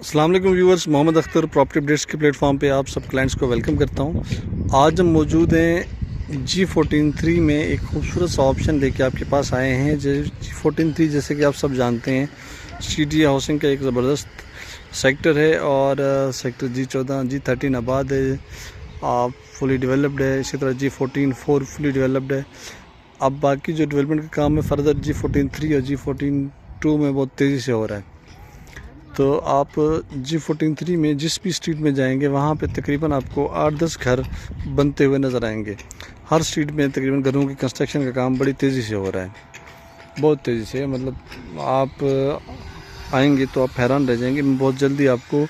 अस्सलाम वालेकुम viewers, Mohammad Akhtar property updates के प्लेटफॉर्म पे आप सब क्लाइंट्स को वेलकम करता हूँ। आज हम मौजूद हैं G14-3 में एक खूबसूरत सा ऑप्शन लेके आपके पास आए हैं। G14-3 जैसे कि आप सब जानते हैं CDA हाउसिंग का एक ज़बरदस्त सेक्टर है और सेक्टर G14 G13 आबाद है, फुली डेवलप्ड है। इसी तरह G14-4 फुली डेवलप्ड है। अब बाकी जो डेवलपमेंट का काम है फर्दर G14-3 और G14-2 में बहुत तेज़ी से हो रहा है। तो आप G14-3 में जिस भी स्ट्रीट में जाएंगे वहाँ पे तकरीबन आपको 8-10 घर बनते हुए नज़र आएंगे। हर स्ट्रीट में तकरीबन घरों की कंस्ट्रक्शन का काम बड़ी तेज़ी से हो रहा है, बहुत तेज़ी से। मतलब आप आएंगे तो आप हैरान रह जाएंगे। मैं बहुत जल्दी आपको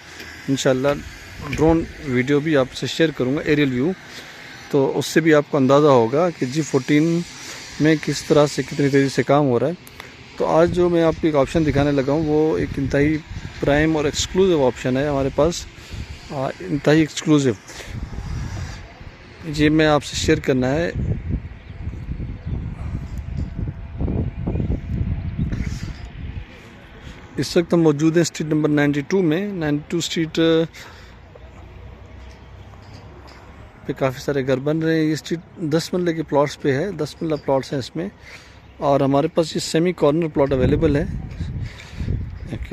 इंशाल्लाह ड्रोन वीडियो भी आपसे शेयर करूँगा, एरियल व्यू, तो उससे भी आपको अंदाज़ा होगा कि G14 में किस तरह से कितनी तेज़ी से काम हो रहा है। तो आज जो मैं आपको एक ऑप्शन दिखाने लगा हूँ वो एक इंतहाई प्राइम और एक्सक्लूसिव ऑप्शन है हमारे पास, इंतहाई एक्सक्लूसिव। ये मैं आपसे शेयर करना है। इस वक्त हम मौजूद हैं स्ट्रीट नंबर 92 में। 92 स्ट्रीट पे काफ़ी सारे घर बन रहे हैं। ये स्ट्रीट 10 मरले के प्लॉट्स पे है, 10 मरला प्लॉट्स हैं इसमें, और हमारे पास ये सेमी कॉर्नर प्लॉट अवेलेबल है। एक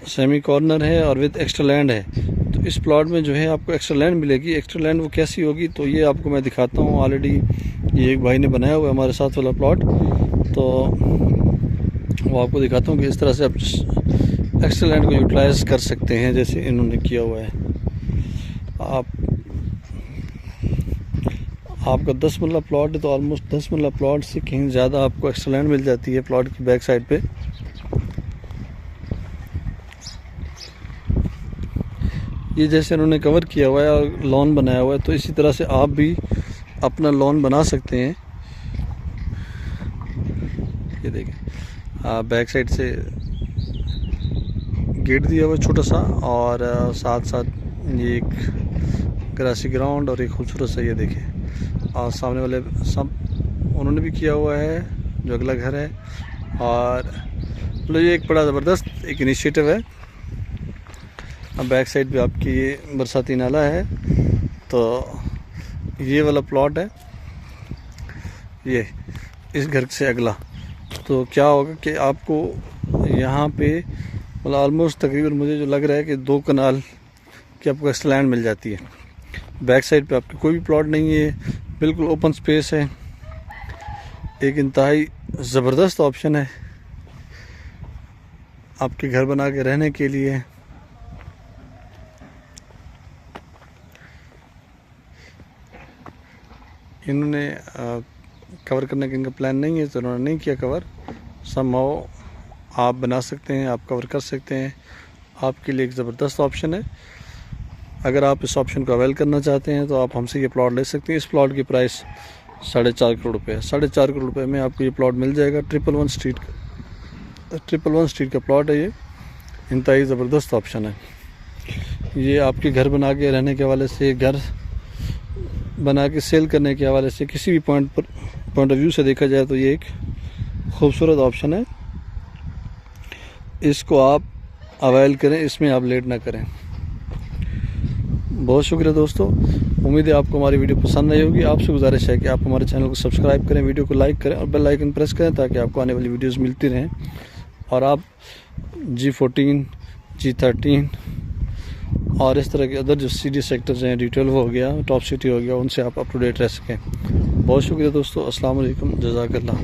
सेमी कॉर्नर है और विद एक्स्ट्रा लैंड है। तो इस प्लॉट में जो है आपको एक्स्ट्रा लैंड मिलेगी। एक्स्ट्रा लैंड वो कैसी होगी तो ये आपको मैं दिखाता हूँ। ऑलरेडी ये एक भाई ने बनाया हुआ है हमारे साथ वाला प्लॉट, तो वो आपको दिखाता हूँ कि इस तरह से आप एक्स्ट्रा लैंड को यूटिलाइज कर सकते हैं जैसे इन्होंने किया हुआ है। आपका 10 मरला प्लॉट है तो ऑलमोस्ट 10 मरला प्लॉट से कहीं ज़्यादा आपको एक्स्ट्रा लैंड मिल जाती है प्लॉट की बैक साइड पे। ये जैसे इन्होंने कवर किया हुआ है और लॉन बनाया हुआ है, तो इसी तरह से आप भी अपना लॉन बना सकते हैं। ये देखें, बैक साइड से गेट दिया हुआ है छोटा सा, और साथ साथ ये एक ग्रासी ग्राउंड और एक खूबसूरत सा, ये देखें, और सामने वाले सब उन्होंने भी किया हुआ है जो अगला घर है। और मतलब ये एक बड़ा ज़बरदस्त एक इनिशिएटिव है। अब बैक साइड पे आपकी ये बरसाती नाला है, तो ये वाला प्लॉट है ये इस घर से अगला। तो क्या होगा कि आपको यहाँ पे मतलब ऑलमोस्ट तकरीबन मुझे जो लग रहा है कि 2 कनाल की आपको एक्स्ट्रा लैंड मिल जाती है। बैक साइड पे आपके कोई भी प्लॉट नहीं है, बिल्कुल ओपन स्पेस है। एक इंतहाई ज़बरदस्त ऑप्शन है आपके घर बना के रहने के लिए। इन्होंने कवर करने का इनका प्लान नहीं है तो इन्होंने नहीं किया कवर। समहाउ आप बना सकते हैं, आप कवर कर सकते हैं। आपके लिए एक ज़बरदस्त ऑप्शन है। अगर आप इस ऑप्शन को अवेल करना चाहते हैं तो आप हमसे ये प्लॉट ले सकते हैं। इस प्लॉट की प्राइस 4.5 करोड़ रुपये है। 4.5 करोड़ रुपये में आपको ये प्लॉट मिल जाएगा। 111 स्ट्रीट का प्लॉट है। ये इंतहाई ज़बरदस्त ऑप्शन है। ये आपके घर बना के रहने के हवाले से, घर बना के सेल करने के हवाले से, किसी भी पॉइंट ऑफ व्यू से देखा जाए तो ये एक खूबसूरत ऑप्शन है। इसको आप अवेल करें, इसमें आप लेट ना करें। बहुत शुक्रिया दोस्तों, उम्मीद है आपको हमारी वीडियो पसंद आई होगी। आपसे गुजारिश है कि आप हमारे चैनल को सब्सक्राइब करें, वीडियो को लाइक करें और बेल आइकन प्रेस करें ताकि आपको आने वाली वीडियोस मिलती रहें और आप G14, G13 और इस तरह के अदर जो CDA सेक्टर्स हैं, डिटेल हो गया, टॉप सिटी हो गया, उनसे आप अप टू डेट रह सकें। बहुत शुक्रिया दोस्तों। अस्सलाम वालेकुम, जज़ाकल्लाह।